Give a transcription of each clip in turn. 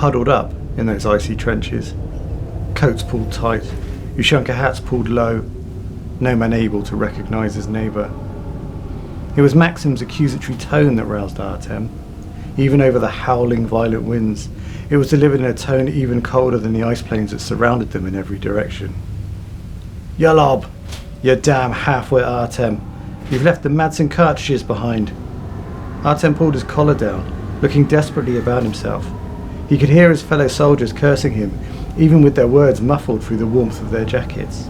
huddled up in those icy trenches. Coats pulled tight, Ushanka hats pulled low, no man able to recognise his neighbour. It was Maxim's accusatory tone that roused Artem. Even over the howling violent winds, it was delivered in a tone even colder than the ice plains that surrounded them in every direction. "Yalob, you damn half-wit Artem. You've left the Madsen cartridges behind." Artem pulled his collar down, looking desperately about himself. He could hear his fellow soldiers cursing him, even with their words muffled through the warmth of their jackets.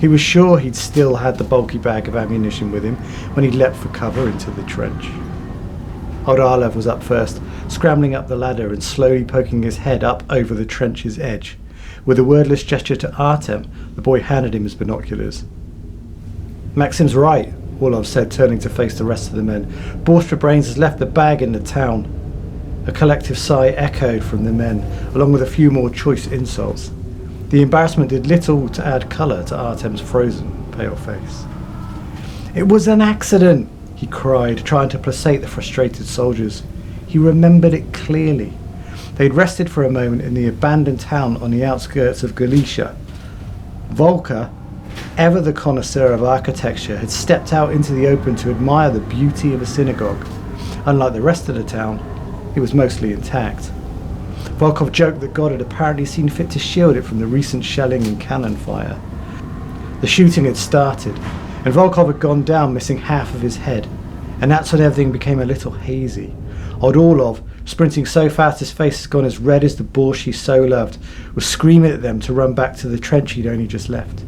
He was sure he'd still had the bulky bag of ammunition with him when he leapt for cover into the trench. Old Arlev was up first, scrambling up the ladder and slowly poking his head up over the trench's edge. With a wordless gesture to Artem, the boy handed him his binoculars. "Maxim's right," Orlov said, turning to face the rest of the men. "Borscht for Brains has left the bag in the town." A collective sigh echoed from the men, along with a few more choice insults. The embarrassment did little to add colour to Artem's frozen, pale face. "It was an accident," he cried, trying to placate the frustrated soldiers. He remembered it clearly. They'd rested for a moment in the abandoned town on the outskirts of Galicia. Volker, ever the connoisseur of architecture, had stepped out into the open to admire the beauty of a synagogue. Unlike the rest of the town, it was mostly intact. Volkov joked that God had apparently seen fit to shield it from the recent shelling and cannon fire. The shooting had started, and Volkov had gone down missing half of his head, and that's when everything became a little hazy. Old Orlov, sprinting so fast his face had gone as red as the borscht he so loved, was screaming at them to run back to the trench he'd only just left.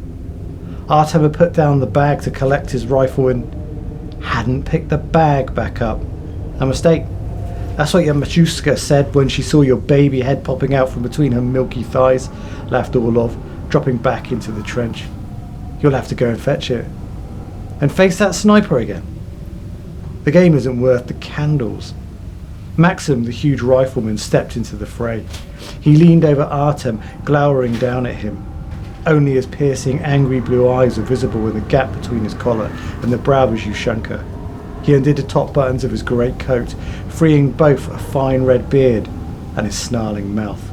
Artem had put down the bag to collect his rifle and hadn't picked the bag back up. A mistake. That's what your Machuska said when she saw your baby head popping out from between her milky thighs, laughed Orlov, dropping back into the trench. You'll have to go and fetch it. And face that sniper again. The game isn't worth the candles. Maxim, the huge rifleman, stepped into the fray. He leaned over Artem, glowering down at him. Only his piercing, angry blue eyes were visible in the gap between his collar and the brow of Ushanka. He undid the top buttons of his great coat, freeing both a fine red beard and his snarling mouth.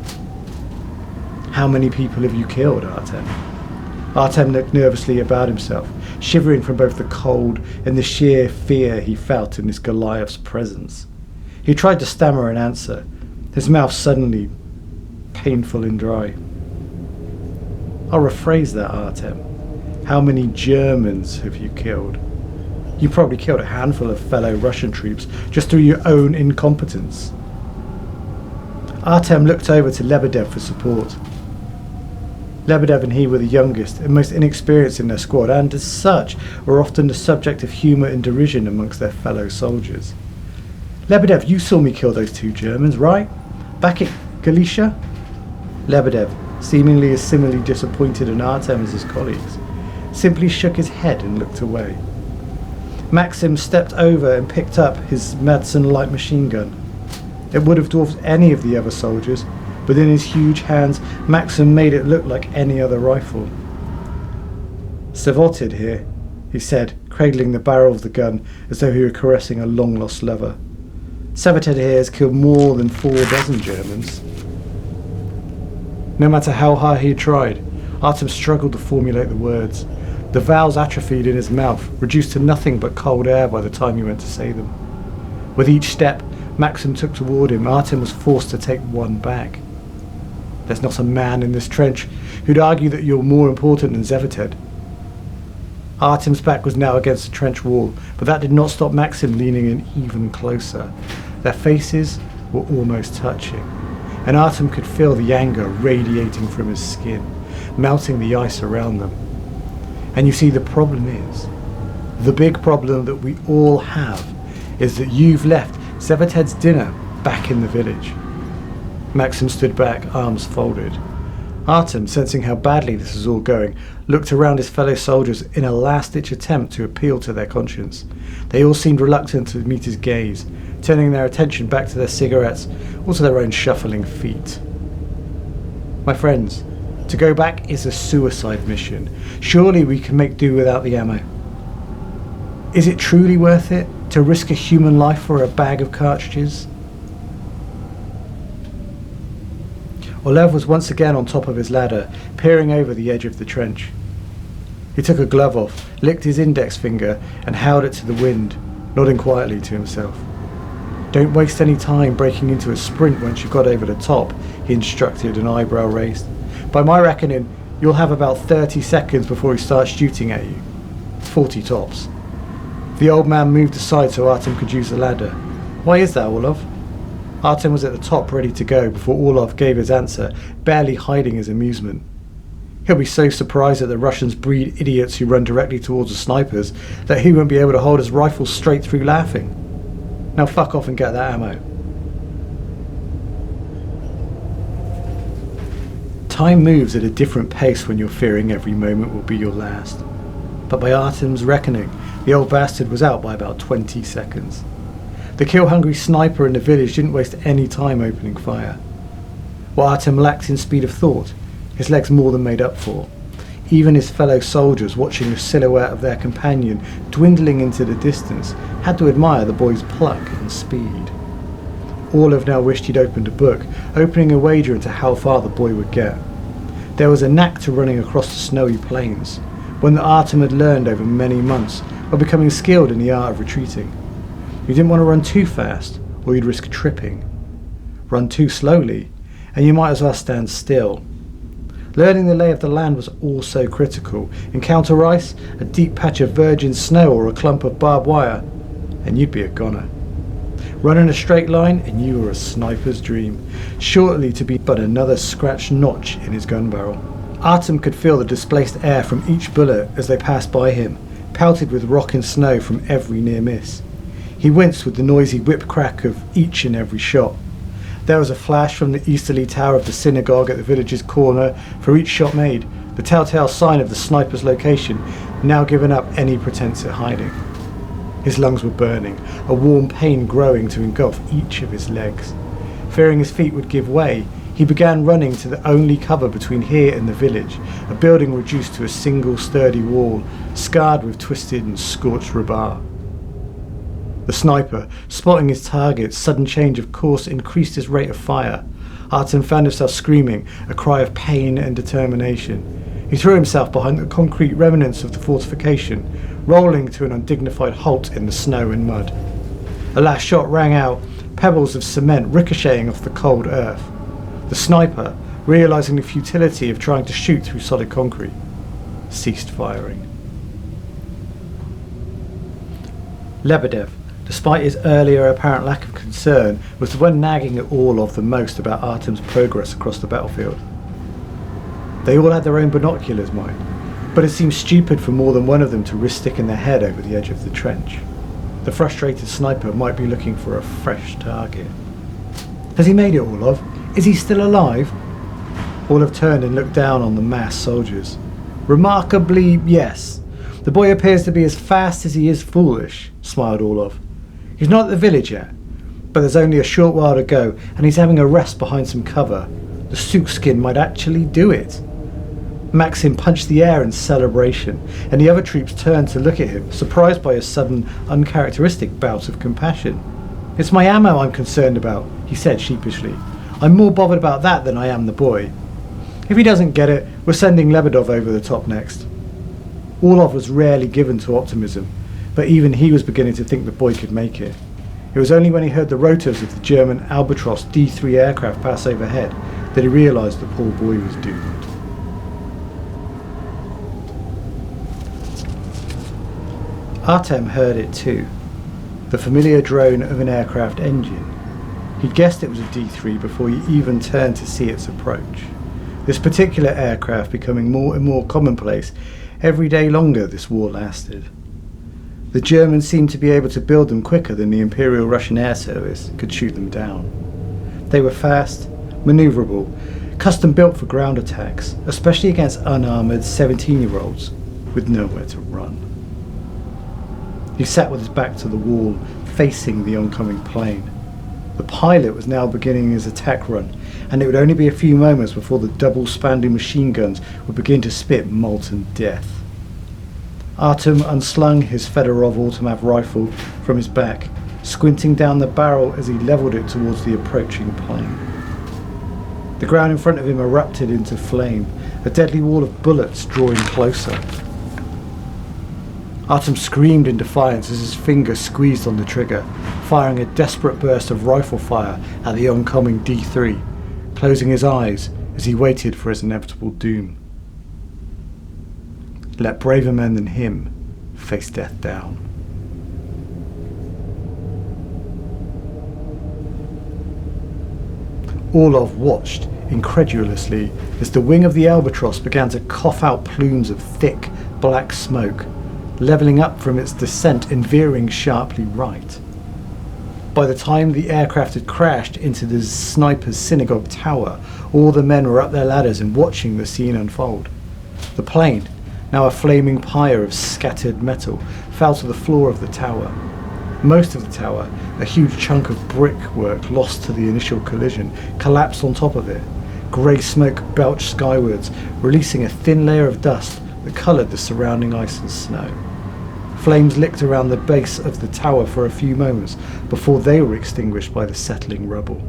"How many people have you killed, Artem?" Artem looked nervously about himself, shivering from both the cold and the sheer fear he felt in this Goliath's presence. He tried to stammer an answer, his mouth suddenly painful and dry. "I'll rephrase that, Artem. How many Germans have you killed? You probably killed a handful of fellow Russian troops just through your own incompetence." Artem looked over to Lebedev for support. Lebedev and he were the youngest and most inexperienced in their squad, and as such were often the subject of humour and derision amongst their fellow soldiers. "Lebedev, you saw me kill those 2 Germans, right? Back at Galicia?" Lebedev, seemingly as similarly disappointed in Artem as his colleagues, simply shook his head and looked away. Maxim stepped over and picked up his Madsen light machine gun. It would have dwarfed any of the other soldiers, but in his huge hands Maxim made it look like any other rifle. "Savotid here," he said, cradling the barrel of the gun as though he were caressing a long-lost lover. "Savotid here has killed more than 4 dozen Germans." No matter how hard he tried, Artem struggled to formulate the words. The vowels atrophied in his mouth, reduced to nothing but cold air by the time he went to say them. With each step Maxim took toward him, Artem was forced to take one back. "There's not a man in this trench who'd argue that you're more important than Zevated." Artem's back was now against the trench wall, but that did not stop Maxim leaning in even closer. Their faces were almost touching, and Artem could feel the anger radiating from his skin, melting the ice around them. And you see, the problem is, the big problem that we all have, is that you've left Zevated's dinner back in the village. Maxim stood back, arms folded. Artem, sensing how badly this was all going, looked around his fellow soldiers in a last-ditch attempt to appeal to their conscience. They all seemed reluctant to meet his gaze, turning their attention back to their cigarettes or to their own shuffling feet. "My friends, to go back is a suicide mission. Surely we can make do without the ammo. Is it truly worth it to risk a human life for a bag of cartridges?" Olev was once again on top of his ladder, peering over the edge of the trench. He took a glove off, licked his index finger, and held it to the wind, nodding quietly to himself. "Don't waste any time breaking into a sprint once you've got over the top," he instructed, an eyebrow raised. "By my reckoning, you'll have about 30 seconds before he starts shooting at you. 40 tops." The old man moved aside so Artem could use the ladder. "Why is that, Orlov?" Artem was at the top ready to go before Orlov gave his answer, barely hiding his amusement. He'll be so surprised that the Russians breed idiots who run directly towards the snipers that he won't be able to hold his rifle straight through laughing. Now fuck off and get that ammo. Time moves at a different pace when you're fearing every moment will be your last. But by Artem's reckoning, the old bastard was out by about 20 seconds. The kill-hungry sniper in the village didn't waste any time opening fire. What Artem lacked in speed of thought, his legs more than made up for. Even his fellow soldiers, watching the silhouette of their companion dwindling into the distance, had to admire the boy's pluck and speed. Orlov now wished he'd opened a book, opening a wager into how far the boy would get. There was a knack to running across the snowy plains, one that Artem had learned over many months while becoming skilled in the art of retreating. You didn't want to run too fast, or you'd risk tripping. Run too slowly, and you might as well stand still. Learning the lay of the land was also critical. Encounter ice, a deep patch of virgin snow, or a clump of barbed wire, and you'd be a goner. Run in a straight line, and you were a sniper's dream, shortly to be but another scratched notch in his gun barrel. Artem could feel the displaced air from each bullet as they passed by him, pelted with rock and snow from every near miss. He winced with the noisy whip crack of each and every shot. There was a flash from the easterly tower of the synagogue at the village's corner for each shot made, the telltale sign of the sniper's location, now given up any pretense at hiding. His lungs were burning, a warm pain growing to engulf each of his legs. Fearing his feet would give way, he began running to the only cover between here and the village, a building reduced to a single sturdy wall, scarred with twisted and scorched rebar. The sniper, spotting his target's sudden change of course, increased his rate of fire. Artem found himself screaming, a cry of pain and determination. He threw himself behind the concrete remnants of the fortification, rolling to an undignified halt in the snow and mud. A last shot rang out, pebbles of cement ricocheting off the cold earth. The sniper, realizing the futility of trying to shoot through solid concrete, ceased firing. Lebedev, despite his earlier apparent lack of concern, was the one nagging at Orlov the most about Artem's progress across the battlefield. They all had their own binoculars, mind, but it seemed stupid for more than one of them to risk sticking their head over the edge of the trench. The frustrated sniper might be looking for a fresh target. "Has he made it, Orlov? Is he still alive?" Orlov turned and looked down on the massed soldiers. "Remarkably, yes. The boy appears to be as fast as he is foolish," smiled Orlov. "He's not at the village yet, but there's only a short while to go, and he's having a rest behind some cover. The Sukskin might actually do it." Maxim punched the air in celebration, and the other troops turned to look at him, surprised by his sudden, uncharacteristic bout of compassion. "It's my ammo I'm concerned about," he said sheepishly. "I'm more bothered about that than I am the boy. If he doesn't get it, we're sending Lebedov over the top next." Orlov was rarely given to optimism, but even he was beginning to think the boy could make it. It was only when he heard the rotors of the German Albatros D3 aircraft pass overhead that he realized the poor boy was doomed. Artem heard it too, the familiar drone of an aircraft engine. He'd guessed it was a D3 before he even turned to see its approach. This particular aircraft becoming more and more commonplace every day longer this war lasted. The Germans seemed to be able to build them quicker than the Imperial Russian Air Service could shoot them down. They were fast, manoeuvrable, custom built for ground attacks, especially against unarmoured 17-year-olds with nowhere to run. He sat with his back to the wall, facing the oncoming plane. The pilot was now beginning his attack run, and it would only be a few moments before the double-spanning machine guns would begin to spit molten death. Artem unslung his Fedorov automatic rifle from his back, squinting down the barrel as he levelled it towards the approaching plane. The ground in front of him erupted into flame, a deadly wall of bullets drawing closer. Artem screamed in defiance as his finger squeezed on the trigger, firing a desperate burst of rifle fire at the oncoming D3, closing his eyes as he waited for his inevitable doom. Let braver men than him face death down. Orlov watched incredulously as the wing of the Albatross began to cough out plumes of thick, black smoke, levelling up from its descent and veering sharply right. By the time the aircraft had crashed into the sniper's synagogue tower, all the men were up their ladders and watching the scene unfold. The plane, now a flaming pyre of scattered metal, fell to the floor of the tower. Most of the tower, a huge chunk of brickwork lost to the initial collision, collapsed on top of it. Grey smoke belched skywards, releasing a thin layer of dust that coloured the surrounding ice and snow. Flames licked around the base of the tower for a few moments before they were extinguished by the settling rubble.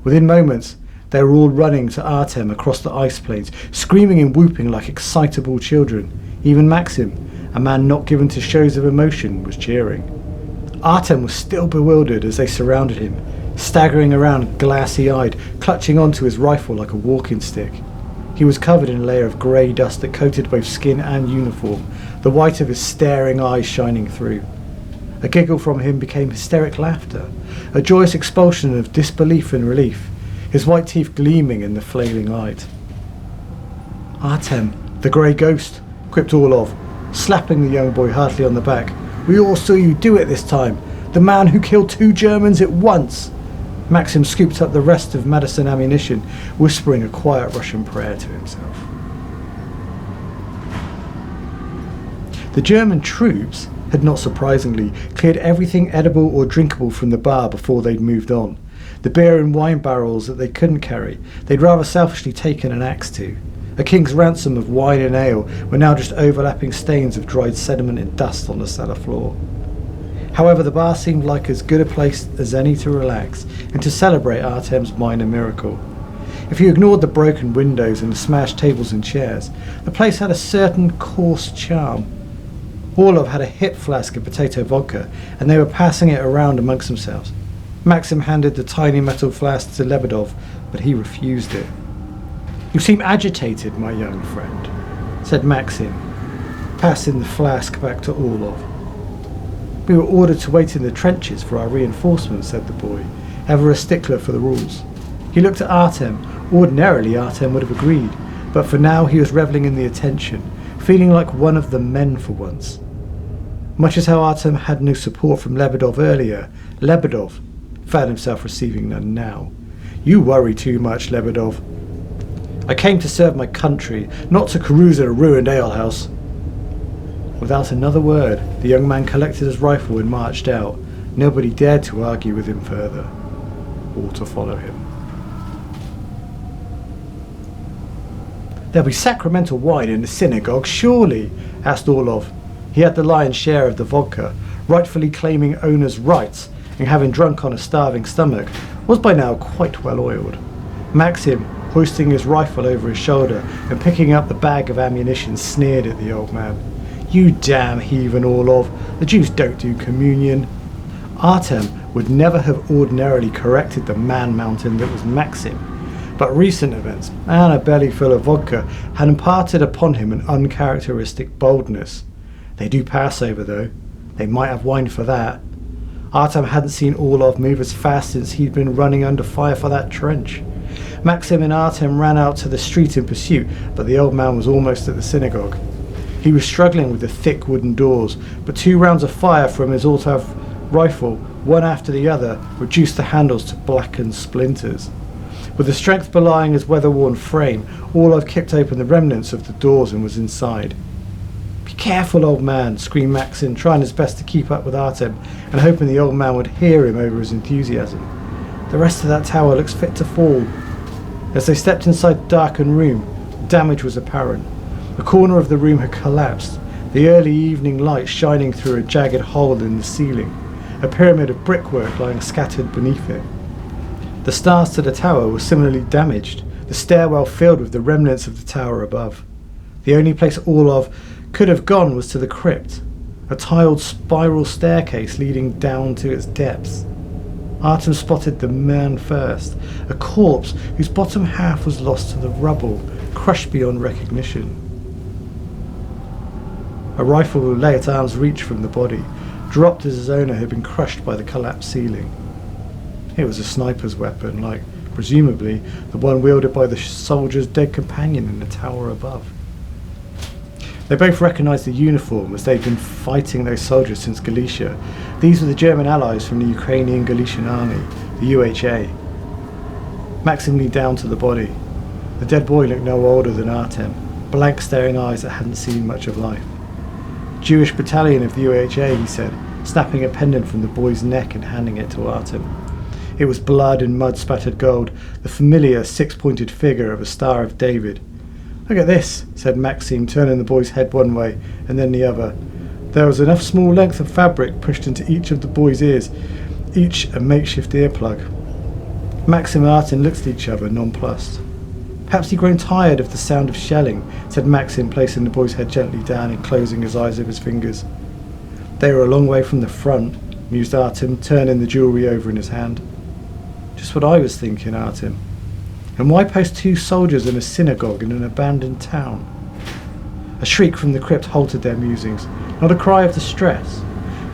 Within moments, they were all running to Artem across the ice plains, screaming and whooping like excitable children. Even Maxim, a man not given to shows of emotion, was cheering. Artem was still bewildered as they surrounded him, staggering around glassy-eyed, clutching onto his rifle like a walking stick. He was covered in a layer of grey dust that coated both skin and uniform, the white of his staring eyes shining through. A giggle from him became hysteric laughter, a joyous expulsion of disbelief and relief, his white teeth gleaming in the flailing light. "Artem, the grey ghost," quipped Orlov, slapping the young boy heartily on the back. "We all saw you do it this time. The man who killed 2 Germans at once." Maxim scooped up the rest of Madison ammunition, whispering a quiet Russian prayer to himself. The German troops had, not surprisingly, cleared everything edible or drinkable from the bar before they'd moved on. The beer and wine barrels that they couldn't carry, they'd rather selfishly taken an axe to. A king's ransom of wine and ale were now just overlapping stains of dried sediment and dust on the cellar floor. However, the bar seemed like as good a place as any to relax and to celebrate Artem's minor miracle. If you ignored the broken windows and the smashed tables and chairs, the place had a certain coarse charm. Orlov had a hip flask of potato vodka, and they were passing it around amongst themselves. Maxim handed the tiny metal flask to Lebedov, but he refused it. "You seem agitated, my young friend," said Maxim, passing the flask back to Orlov. "We were ordered to wait in the trenches for our reinforcements," said the boy, ever a stickler for the rules. He looked at Artem. Ordinarily, Artem would have agreed, but for now he was revelling in the attention, feeling like one of the men for once. Much as how Artem had no support from Lebedov earlier, Lebedov found himself receiving none now. "You worry too much, Lebedov. I came to serve my country, not to carouse at a ruined alehouse." Without another word, the young man collected his rifle and marched out. Nobody dared to argue with him further, or to follow him. "There'll be sacramental wine in the synagogue, surely?" asked Orlov. He had the lion's share of the vodka, rightfully claiming owner's rights, and having drunk on a starving stomach, was by now quite well oiled. Maxim, hoisting his rifle over his shoulder and picking up the bag of ammunition, sneered at the old man. "You damn heathen, Orlov, the Jews don't do communion." Artem would never have ordinarily corrected the man-mountain that was Maxim, but recent events and a belly full of vodka had imparted upon him an uncharacteristic boldness. They do Passover, though. They might have wine for that. Artem hadn't seen Orlov move as fast since he'd been running under fire for that trench. Maxim and Artem ran out to the street in pursuit, but the old man was almost at the synagogue. He was struggling with the thick wooden doors, but 2 rounds of fire from his auto rifle, one after the other, reduced the handles to blackened splinters. With the strength belying his weather-worn frame, Orlov kicked open the remnants of the doors and was inside. "Be careful, old man," screamed Maxim, trying his best to keep up with Artem and hoping the old man would hear him over his enthusiasm. "The rest of that tower looks fit to fall." As they stepped inside the darkened room, damage was apparent. A corner of the room had collapsed, the early evening light shining through a jagged hole in the ceiling, a pyramid of brickwork lying scattered beneath it. The stars to the tower were similarly damaged, the stairwell filled with the remnants of the tower above. The only place Orlov could have gone was to the crypt, a tiled spiral staircase leading down to its depths. Artem spotted the man first, a corpse whose bottom half was lost to the rubble, crushed beyond recognition. A rifle lay at arm's reach from the body, dropped as its owner had been crushed by the collapsed ceiling. It was a sniper's weapon, like, presumably, the one wielded by the soldier's dead companion in the tower above. They both recognised the uniform, as they'd been fighting those soldiers since Galicia. These were the German allies from the Ukrainian Galician army, the UHA. Maxim leaned down to the body. The dead boy looked no older than Artem, blank staring eyes that hadn't seen much of life. Jewish battalion of the UHA, he said, snapping a pendant from the boy's neck and handing it to Artem. It was blood and mud-spattered gold, the familiar six-pointed figure of a Star of David. "Look at this," said Maxim, turning the boy's head one way and then the other. There was enough small length of fabric pushed into each of the boy's ears, each a makeshift earplug. Maxim and Artem looked at each other, nonplussed. "Perhaps he'd grown tired of the sound of shelling," said Maxim, placing the boy's head gently down and closing his eyes with his fingers. "They were a long way from the front," mused Artem, turning the jewellery over in his hand. "Just what I was thinking, Artem. And why post 2 soldiers in a synagogue in an abandoned town?" A shriek from the crypt halted their musings, not a cry of distress,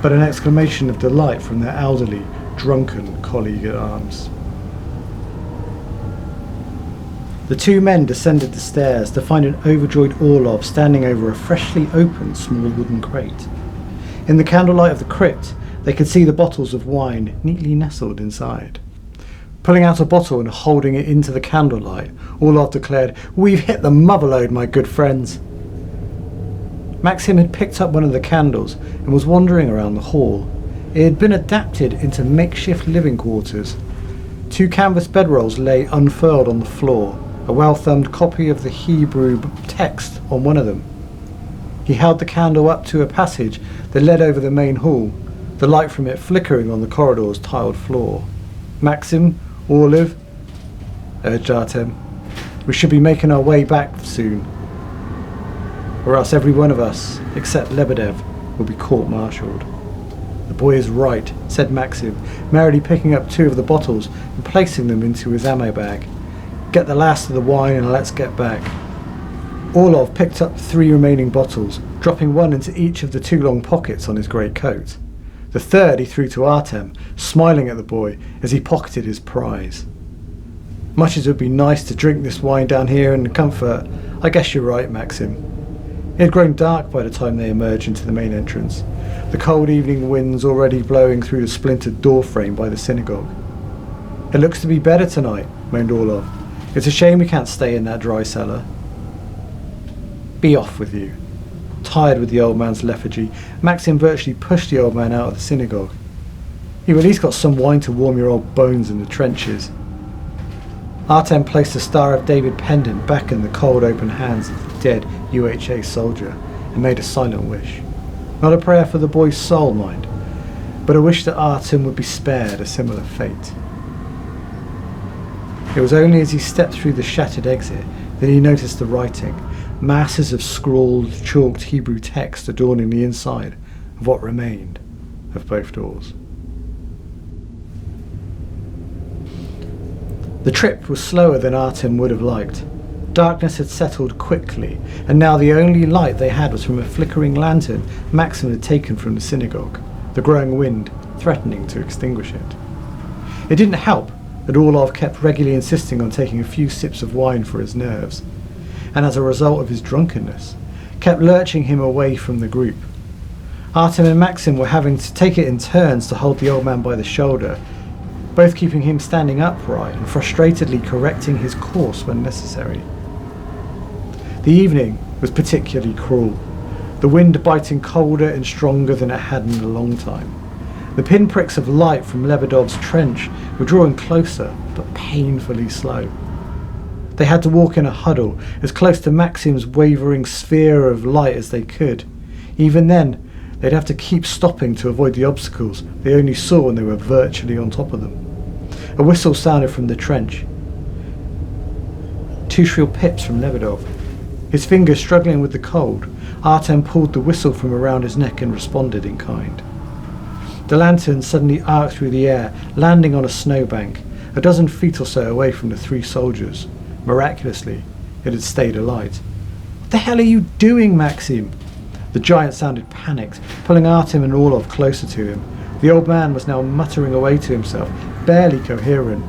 but an exclamation of delight from their elderly, drunken colleague at arms. The 2 men descended the stairs to find an overjoyed Orlov standing over a freshly opened small wooden crate. In the candlelight of the crypt, they could see the bottles of wine neatly nestled inside. Pulling out a bottle and holding it into the candlelight, Orlov declared, "We've hit the motherlode, my good friends." Maxim had picked up one of the candles and was wandering around the hall. It had been adapted into makeshift living quarters. 2 canvas bedrolls lay unfurled on the floor, a well-thumbed copy of the Hebrew text on one of them. He held the candle up to a passage that led over the main hall, the light from it flickering on the corridor's tiled floor. "Maxim, Orlov," urged Artem, "we should be making our way back soon, or else every one of us, except Lebedev, will be court-martialed." "The boy is right," said Maxim, merrily picking up 2 of the bottles and placing them into his ammo bag. "Get the last of the wine and let's get back." Orlov picked up the 3 remaining bottles, dropping one into each of the 2 long pockets on his great coat. The 3rd he threw to Artem, smiling at the boy as he pocketed his prize. "Much as it would be nice to drink this wine down here in comfort, I guess you're right, Maxim." It had grown dark by the time they emerged into the main entrance, the cold evening winds already blowing through the splintered door frame by the synagogue. "It looks to be better tonight," moaned Orlov. "It's a shame we can't stay in that dry cellar." "Be off with you." Tired with the old man's lethargy, Maxim virtually pushed the old man out of the synagogue. "You've at least got some wine to warm your old bones in the trenches." Artem placed the Star of David pendant back in the cold open hands of the dead UHA soldier and made a silent wish. Not a prayer for the boy's soul, mind, but a wish that Artem would be spared a similar fate. It was only as he stepped through the shattered exit that he noticed the writing, masses of scrawled, chalked Hebrew text adorning the inside of what remained of both doors. The trip was slower than Artem would have liked. Darkness had settled quickly, and now the only light they had was from a flickering lantern Maxim had taken from the synagogue, the growing wind threatening to extinguish it. It didn't help that Orlov kept regularly insisting on taking a few sips of wine for his nerves, and as a result of his drunkenness, kept lurching him away from the group. Artem and Maxim were having to take it in turns to hold the old man by the shoulder, both keeping him standing upright and frustratedly correcting his course when necessary. The evening was particularly cruel, the wind biting colder and stronger than it had in a long time. The pinpricks of light from Lebedev's trench were drawing closer, but painfully slow. They had to walk in a huddle, as close to Maxim's wavering sphere of light as they could. Even then, they'd have to keep stopping to avoid the obstacles they only saw when they were virtually on top of them. A whistle sounded from the trench. 2 shrill pips from Lebedov. His fingers struggling with the cold, Artem pulled the whistle from around his neck and responded in kind. The lantern suddenly arced through the air, landing on a snowbank, a dozen feet or so away from the 3 soldiers. Miraculously, it had stayed alight. "What the hell are you doing, Maxim?" The giant sounded panicked, pulling Artem and Orlov closer to him. The old man was now muttering away to himself, barely coherent.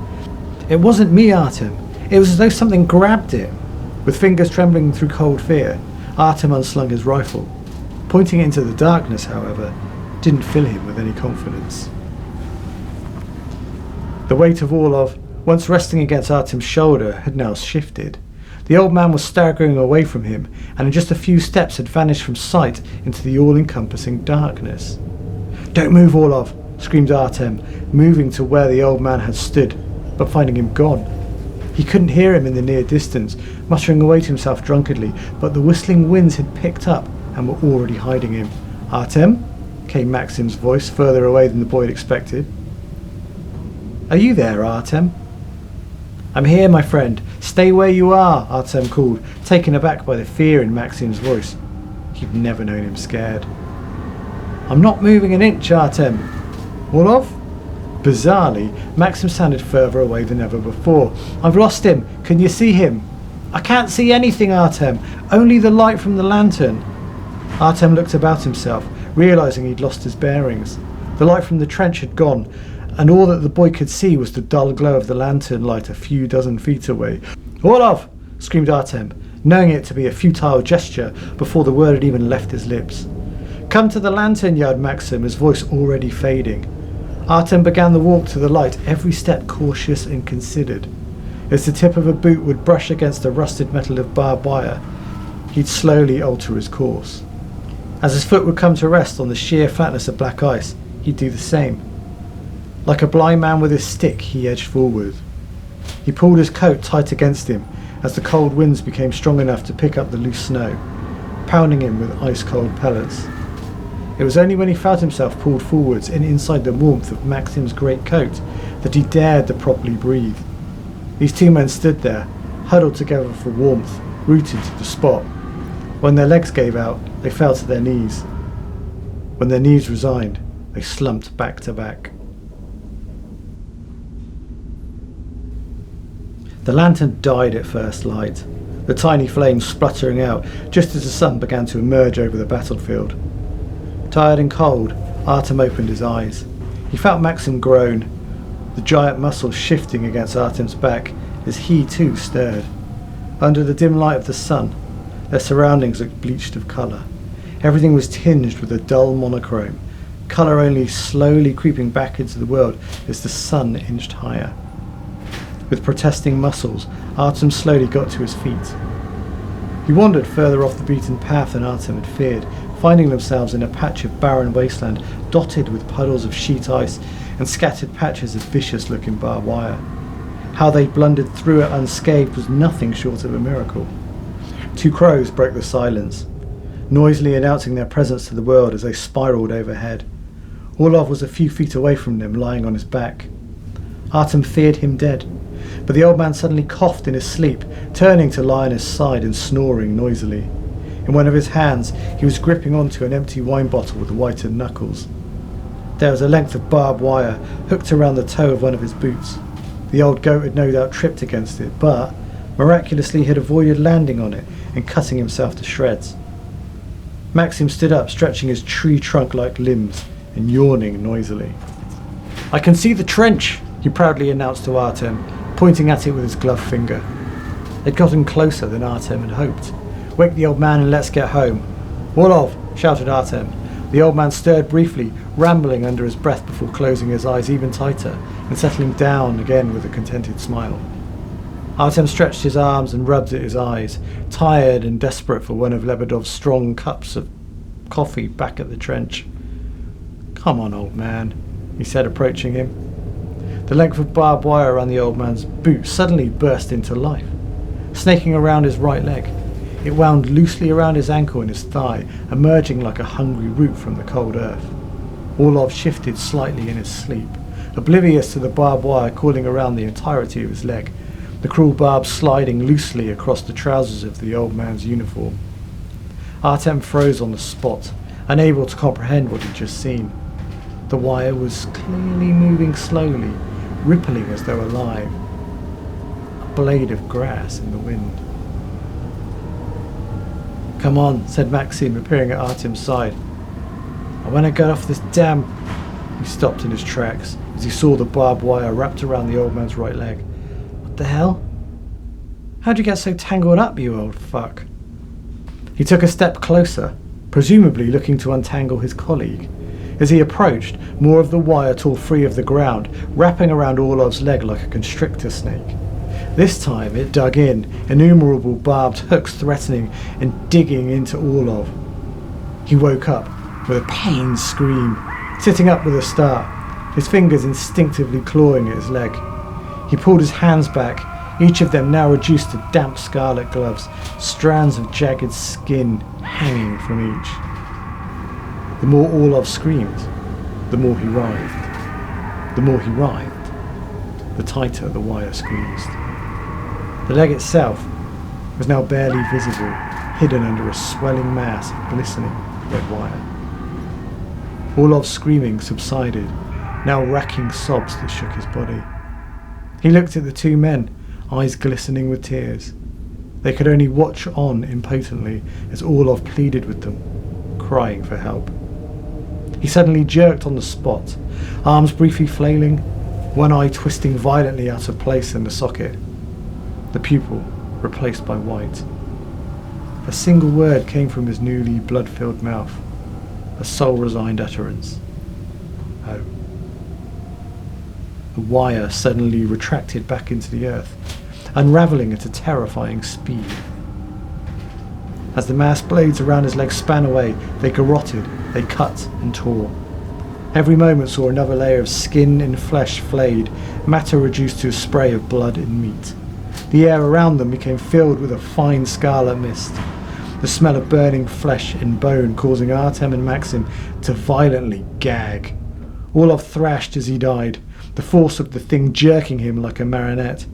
"It wasn't me, Artem. It was as though something grabbed it." With fingers trembling through cold fear, Artem unslung his rifle. Pointing it into the darkness, however, didn't fill him with any confidence. The weight of Orlov, once resting against Artem's shoulder, had now shifted. The old man was staggering away from him, and in just a few steps had vanished from sight into the all-encompassing darkness. "Don't move, Orlov!" screamed Artem, moving to where the old man had stood, but finding him gone. He couldn't hear him in the near distance, muttering away to himself drunkenly, but the whistling winds had picked up and were already hiding him. "Artem?" came Maxim's voice, further away than the boy had expected. "Are you there, Artem?" "I'm here, my friend. Stay where you are," Artem called, taken aback by the fear in Maxim's voice. He'd never known him scared. "I'm not moving an inch, Artem." "Orlov?" Bizarrely, Maxim sounded further away than ever before. "I've lost him. Can you see him?" "I can't see anything, Artem. Only the light from the lantern." Artem looked about himself, realizing he'd lost his bearings. The light from the trench had gone, and all that the boy could see was the dull glow of the lantern light a few dozen feet away. "Orlov!" screamed Artem, knowing it to be a futile gesture before the word had even left his lips. "Come to the lantern," yelled Maxim, his voice already fading. Artem began the walk to the light, every step cautious and considered. As the tip of a boot would brush against the rusted metal of barbed wire, he'd slowly alter his course. As his foot would come to rest on the sheer flatness of black ice, he'd do the same. Like a blind man with his stick, he edged forward. He pulled his coat tight against him as the cold winds became strong enough to pick up the loose snow, pounding him with ice-cold pellets. It was only when he felt himself pulled forwards and inside the warmth of Maxim's great coat that he dared to properly breathe. These 2 men stood there, huddled together for warmth, rooted to the spot. When their legs gave out, they fell to their knees. When their knees resigned, they slumped back to back. The lantern died at first light, the tiny flames spluttering out just as the sun began to emerge over the battlefield. Tired and cold, Artem opened his eyes. He felt Maxim groan, the giant muscles shifting against Artem's back as he too stirred. Under the dim light of the sun, their surroundings looked bleached of colour. Everything was tinged with a dull monochrome, colour only slowly creeping back into the world as the sun inched higher. With protesting muscles, Artem slowly got to his feet. He wandered further off the beaten path than Artem had feared, finding themselves in a patch of barren wasteland dotted with puddles of sheet ice and scattered patches of vicious-looking barbed wire. How they blundered through it unscathed was nothing short of a miracle. 2 crows broke the silence, noisily announcing their presence to the world as they spiralled overhead. Orlov was a few feet away from them, lying on his back. Artem feared him dead, but the old man suddenly coughed in his sleep, turning to lie on his side and snoring noisily. In one of his hands, he was gripping onto an empty wine bottle with whitened knuckles. There was a length of barbed wire hooked around the toe of one of his boots. The old goat had no doubt tripped against it, but miraculously had avoided landing on it and cutting himself to shreds. Maxim stood up, stretching his tree trunk-like limbs and yawning noisily. "I can see the trench," he proudly announced to Artem, pointing at it with his gloved finger. They'd gotten closer than Artem had hoped. "Wake the old man and let's get home." "Orlov!" shouted Artem. The old man stirred briefly, rambling under his breath before closing his eyes even tighter and settling down again with a contented smile. Artem stretched his arms and rubbed at his eyes, tired and desperate for one of Lebedov's strong cups of coffee back at the trench. "Come on, old man," he said, approaching him. The length of barbed wire around the old man's boot suddenly burst into life, snaking around his right leg. It wound loosely around his ankle and his thigh, emerging like a hungry root from the cold earth. Orlov shifted slightly in his sleep, oblivious to the barbed wire coiling around the entirety of his leg. the cruel barbs sliding loosely across the trousers of the old man's uniform. Artem froze on the spot, unable to comprehend what he'd just seen. The wire was clearly moving slowly, rippling as though alive. A blade of grass in the wind. "Come on," said Maxim, appearing at Artem's side. "I want to get off this damn..." He stopped in his tracks as he saw the barbed wire wrapped around the old man's right leg. "What the hell? How'd you get so tangled up, you old fuck?" He took a step closer, presumably looking to untangle his colleague. As he approached, more of the wire tore free of the ground, wrapping around Orlov's leg like a constrictor snake. This time it dug in, innumerable barbed hooks threatening and digging into Orlov. He woke up with a pained scream, sitting up with a start, his fingers instinctively clawing at his leg. He pulled his hands back, each of them now reduced to damp scarlet gloves, strands of jagged skin hanging from each. The more Orlov screamed, the more he writhed. The more he writhed, the tighter the wire squeezed. The leg itself was now barely visible, hidden under a swelling mass of glistening red wire. Orlov's screaming subsided, now racking sobs that shook his body. He looked at the two men, eyes glistening with tears. They could only watch on impotently as Orlov pleaded with them, crying for help. He suddenly jerked on the spot, arms briefly flailing, one eye twisting violently out of place in the socket, the pupil replaced by white. A single word came from his newly blood-filled mouth, a soul-resigned utterance. "Oh." The wire suddenly retracted back into the earth, unravelling at a terrifying speed. As the mass blades around his legs span away, they garroted, they cut and tore. Every moment saw another layer of skin and flesh flayed, matter reduced to a spray of blood and meat. The air around them became filled with a fine scarlet mist, the smell of burning flesh and bone causing Artem and Maxim to violently gag. Orlov thrashed as he died, the force of the thing jerking him like a marionette.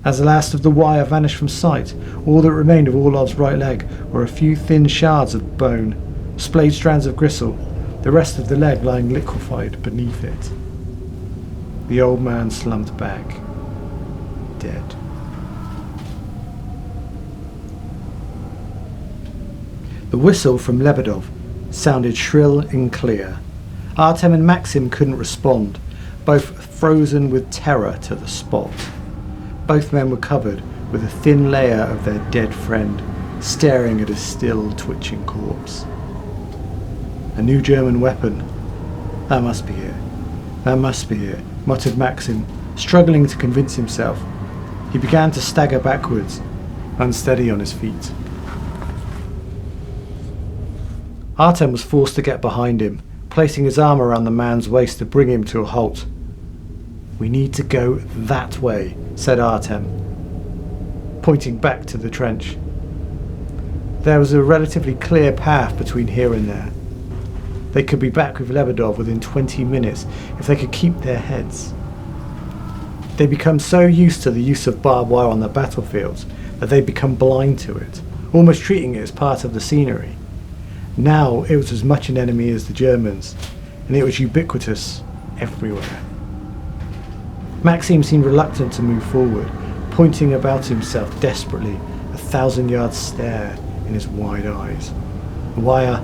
As the last of the wire vanished from sight, all that remained of Orlov's right leg were a few thin shards of bone, splayed strands of gristle, the rest of the leg lying liquefied beneath it. The old man slumped back, dead. The whistle from Lebedov sounded shrill and clear. Artem and Maxim couldn't respond, both frozen with terror to the spot. Both men were covered with a thin layer of their dead friend, staring at a still twitching corpse. A new German weapon. That must be it. That must be it, muttered Maxim, struggling to convince himself. He began to stagger backwards, unsteady on his feet. Artem was forced to get behind him, placing his arm around the man's waist to bring him to a halt. "We need to go that way," said Artem, pointing back to the trench. There was a relatively clear path between here and there. They could be back with Lebedov within 20 minutes if they could keep their heads. They become so used to the use of barbed wire on the battlefields that they become blind to it, almost treating it as part of the scenery. Now it was as much an enemy as the Germans, and it was ubiquitous everywhere. Maxim seemed reluctant to move forward, pointing about himself desperately, a 1,000-yard stare in his wide eyes. "Wire.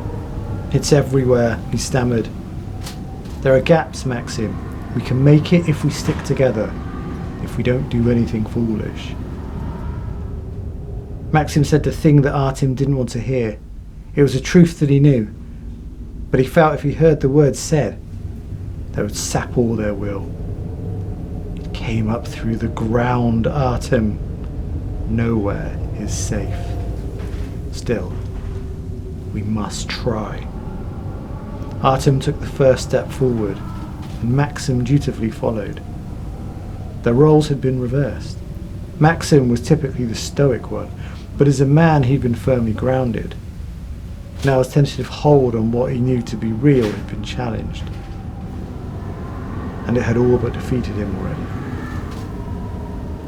It's everywhere," he stammered. "There are gaps, Maxim. We can make it if we stick together, if we don't do anything foolish." Maxim said the thing that Artem didn't want to hear. It was a truth that he knew, but he felt if he heard the words said, they would sap all their will. It came up through the ground, Artem. Nowhere is safe. Still, we must try. Artem took the first step forward, and Maxim dutifully followed. Their roles had been reversed. Maxim was typically the stoic one, but as a man he'd been firmly grounded. Now his tentative hold on what he knew to be real had been challenged, and it had all but defeated him already.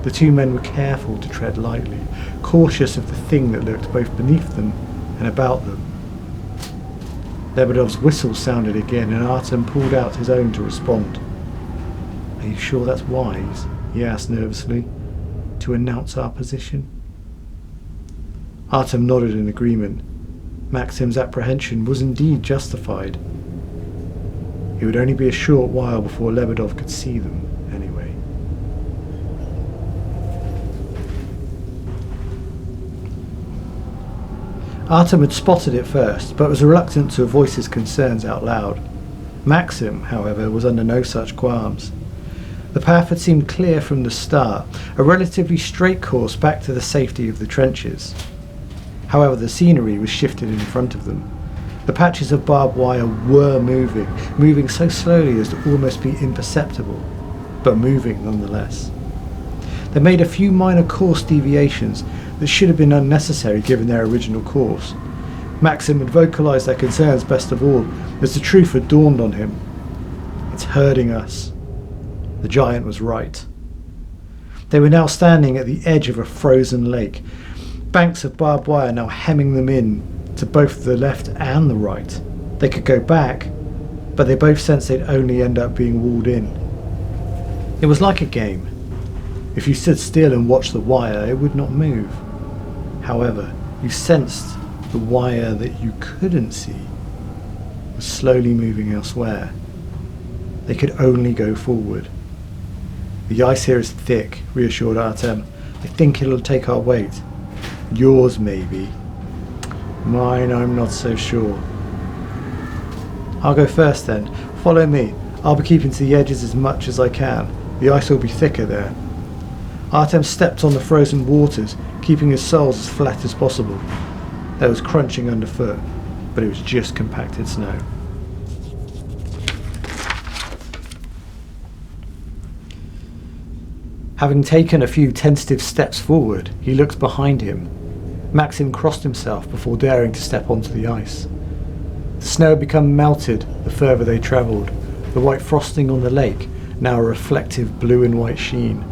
The two men were careful to tread lightly, cautious of the thing that lurked both beneath them and about them. Lebedev's whistle sounded again, and Artem pulled out his own to respond. "Are you sure that's wise?" he asked nervously. "To announce our position?" Artem nodded in agreement. Maxim's apprehension was indeed justified. It would only be a short while before Lebedev could see them, anyway. Artem had spotted it first, but was reluctant to voice his concerns out loud. Maxim, however, was under no such qualms. The path had seemed clear from the start, a relatively straight course back to the safety of the trenches. However, the scenery was shifted in front of them. The patches of barbed wire were moving so slowly as to almost be imperceptible, but moving nonetheless. They made a few minor course deviations that should have been unnecessary given their original course. Maxim had vocalized their concerns best of all, as the truth had dawned on him. "It's hurting us." The giant was right. They were now standing at the edge of a frozen lake, banks of barbed wire now hemming them in to both the left and the right. They could go back, but they both sensed they'd only end up being walled in. It was like a game. If you stood still and watched the wire, it would not move. However, you sensed the wire that you couldn't see was slowly moving elsewhere. They could only go forward. "The ice here is thick," reassured Artem. "I think it'll take our weight." "Yours, maybe. Mine, I'm not so sure." "I'll go first then. Follow me. I'll be keeping to the edges as much as I can. The ice will be thicker there." Artem stepped on the frozen waters, keeping his soles as flat as possible. There was crunching underfoot, but it was just compacted snow. Having taken a few tentative steps forward, he looked behind him. Maxim crossed himself before daring to step onto the ice. The snow had become melted the further they travelled, the white frosting on the lake now a reflective blue and white sheen.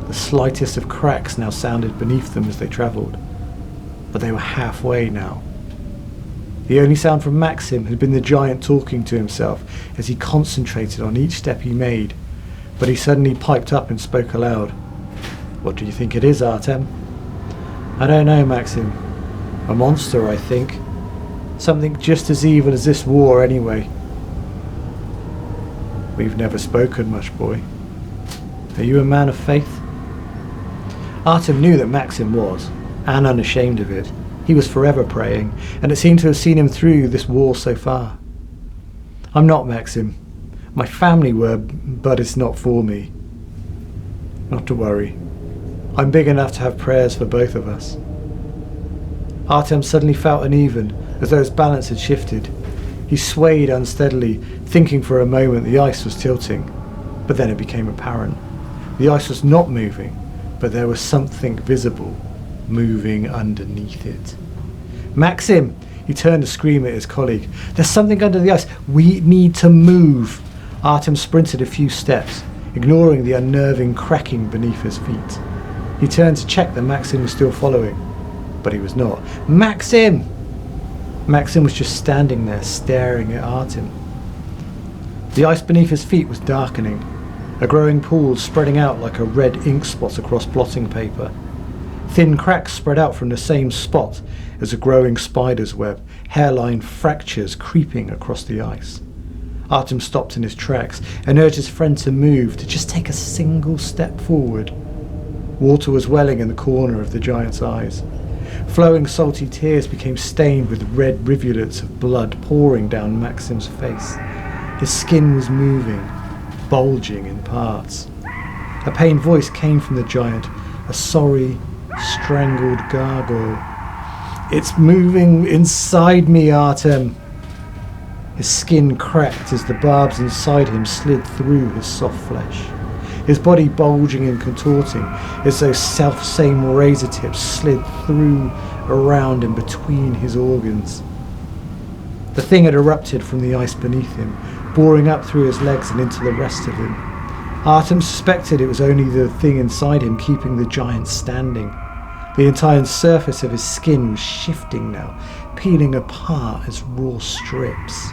The slightest of cracks now sounded beneath them as they travelled. But they were halfway now. The only sound from Maxim had been the giant talking to himself as he concentrated on each step he made. But he suddenly piped up and spoke aloud. "What do you think it is, Artem?" "I don't know, Maxim. A monster, I think. Something just as evil as this war, anyway." "We've never spoken much, boy. Are you a man of faith?" Artem knew that Maxim was, and unashamed of it. He was forever praying, and it seemed to have seen him through this war so far. "I'm not, Maxim. My family were, but it's not for me." "Not to worry. I'm big enough to have prayers for both of us." Artem suddenly felt uneven, as though his balance had shifted. He swayed unsteadily, thinking for a moment the ice was tilting, but then it became apparent. The ice was not moving, but there was something visible, moving underneath it. "Maxim!" He turned to scream at his colleague. "There's something under the ice. We need to move." Artem sprinted a few steps, ignoring the unnerving cracking beneath his feet. He turned to check that Maxim was still following, but he was not. "Maxim!" Maxim was just standing there, staring at Artem. The ice beneath his feet was darkening, a growing pool spreading out like a red ink spot across blotting paper. Thin cracks spread out from the same spot as a growing spider's web, hairline fractures creeping across the ice. Artem stopped in his tracks and urged his friend to move, to just take a single step forward. Water was welling in the corner of the giant's eyes. Flowing salty tears became stained with red rivulets of blood pouring down Maxim's face. His skin was moving, bulging in parts. A pained voice came from the giant, a sorry, strangled gargle. "It's moving inside me, Artem." His skin cracked as the barbs inside him slid through his soft flesh. His body bulging and contorting as those self-same razor tips slid through, around and between his organs. The thing had erupted from the ice beneath him, boring up through his legs and into the rest of him. Artem suspected it was only the thing inside him keeping the giant standing. The entire surface of his skin was shifting now, peeling apart as raw strips.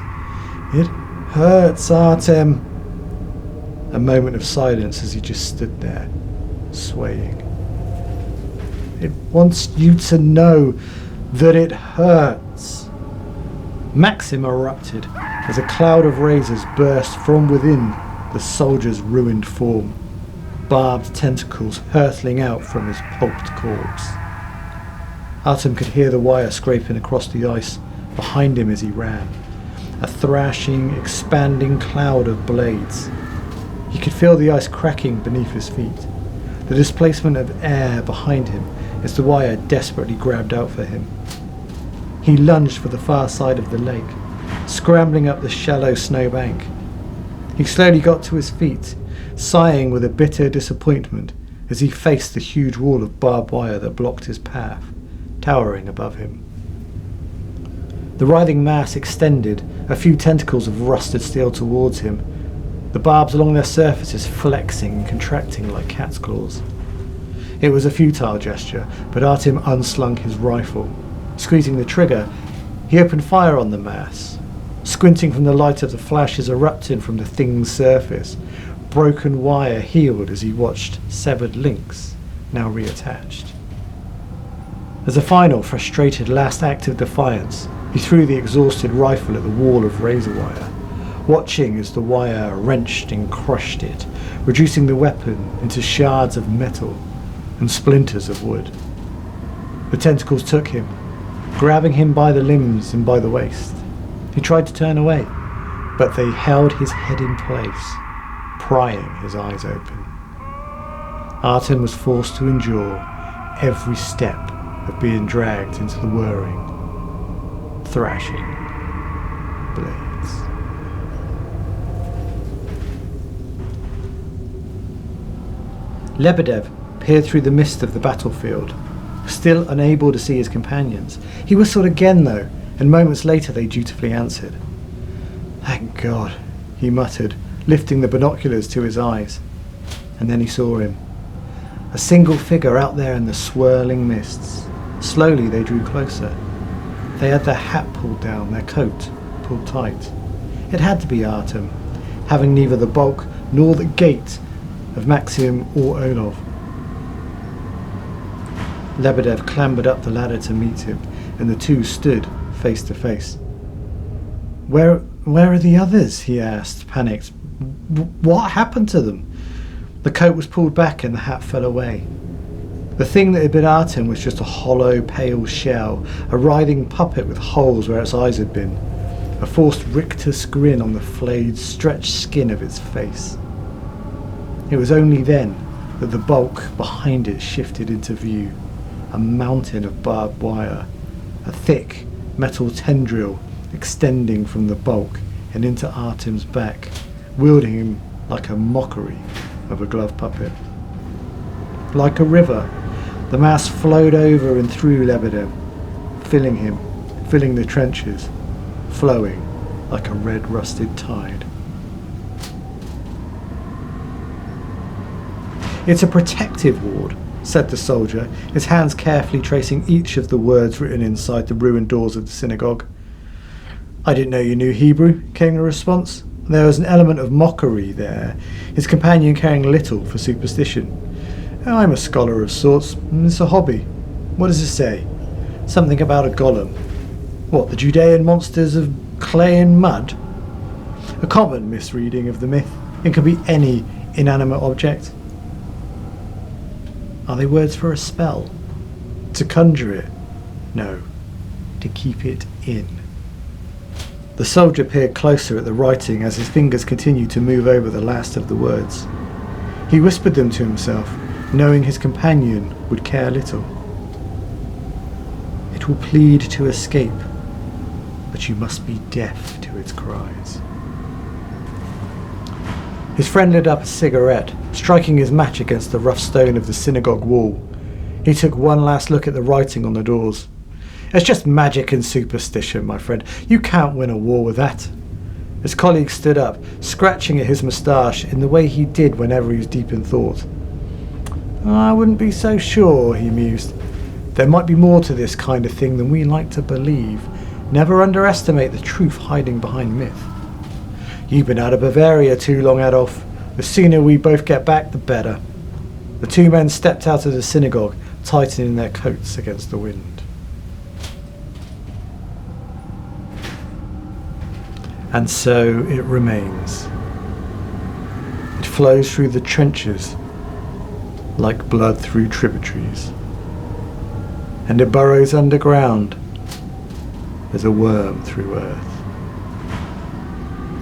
"It hurts, Artem." A moment of silence as he just stood there, swaying. "It wants you to know that it hurts." Maxim erupted as a cloud of razors burst from within the soldier's ruined form, barbed tentacles hurtling out from his pulped corpse. Artem could hear the wire scraping across the ice behind him as he ran, a thrashing, expanding cloud of blades. He could feel the ice cracking beneath his feet, the displacement of air behind him as the wire desperately grabbed out for him. He lunged for the far side of the lake, scrambling up the shallow snowbank. He slowly got to his feet, sighing with a bitter disappointment as he faced the huge wall of barbed wire that blocked his path, towering above him. The writhing mass extended, a few tentacles of rusted steel towards him, the barbs along their surfaces flexing and contracting like cat's claws. It was a futile gesture, but Artem unslung his rifle. Squeezing the trigger, he opened fire on the mass, squinting from the light of the flashes erupting from the thing's surface. Broken wire healed as he watched severed links, now reattached. As a final, frustrated last act of defiance, he threw the exhausted rifle at the wall of razor wire, watching as the wire wrenched and crushed it, reducing the weapon into shards of metal and splinters of wood. The tentacles took him, grabbing him by the limbs and by the waist. He tried to turn away, but they held his head in place, prying his eyes open. Artem was forced to endure every step of being dragged into the whirring, thrashing blades. Lebedev peered through the mist of the battlefield, still unable to see his companions. He whistled again, though, and moments later they dutifully answered. "Thank God," he muttered, lifting the binoculars to his eyes. And then he saw him. A single figure out there in the swirling mists. Slowly they drew closer. They had their hat pulled down, their coat pulled tight. It had to be Artem, having neither the bulk nor the gait of Maxim or Olov. Lebedev clambered up the ladder to meet him, and the two stood face to face. Where are the others?" he asked, panicked. What happened to them?" The coat was pulled back and the hat fell away. The thing that had been Artem was just a hollow, pale shell, a writhing puppet with holes where its eyes had been, a forced rictus grin on the flayed, stretched skin of its face. It was only then that the bulk behind it shifted into view, a mountain of barbed wire, a thick metal tendril extending from the bulk and into Artem's back, wielding him like a mockery of a glove puppet. Like a river, the mass flowed over and through Lebedev, filling him, filling the trenches, flowing like a red rusted tide. "It's a protective ward," said the soldier, his hands carefully tracing each of the words written inside the ruined doors of the synagogue. "I didn't know you knew Hebrew," came the response. There was an element of mockery there, his companion caring little for superstition. "I'm a scholar of sorts. It's a hobby." "What does it say?" "Something about a golem." "What, the Judean monsters of clay and mud?" "A common misreading of the myth. It could be any inanimate object." "Are they words for a spell?" "To conjure it?" "No, to keep it in." The soldier peered closer at the writing as his fingers continued to move over the last of the words. He whispered them to himself, knowing his companion would care little. "It will plead to escape, but you must be deaf to its cries." His friend lit up a cigarette, striking his match against the rough stone of the synagogue wall. He took one last look at the writing on the doors. "It's just magic and superstition, my friend. You can't win a war with that." His colleague stood up, scratching at his moustache in the way he did whenever he was deep in thought. I wouldn't be so sure, he mused. There might be more to this kind of thing than we like to believe. Never underestimate the truth hiding behind myth. You've been out of Bavaria too long, Adolf. The sooner we both get back, the better. The two men stepped out of the synagogue, tightening their coats against the wind. And so it remains. It flows through the trenches like blood through tributaries. And it burrows underground as a worm through earth.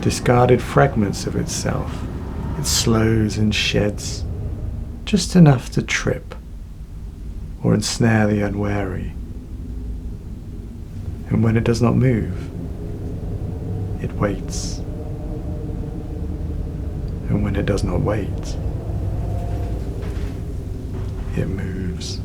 Discarded fragments of itself, it slows and sheds, just enough to trip or ensnare the unwary. And when it does not move, it waits. And when it does not wait, it moves.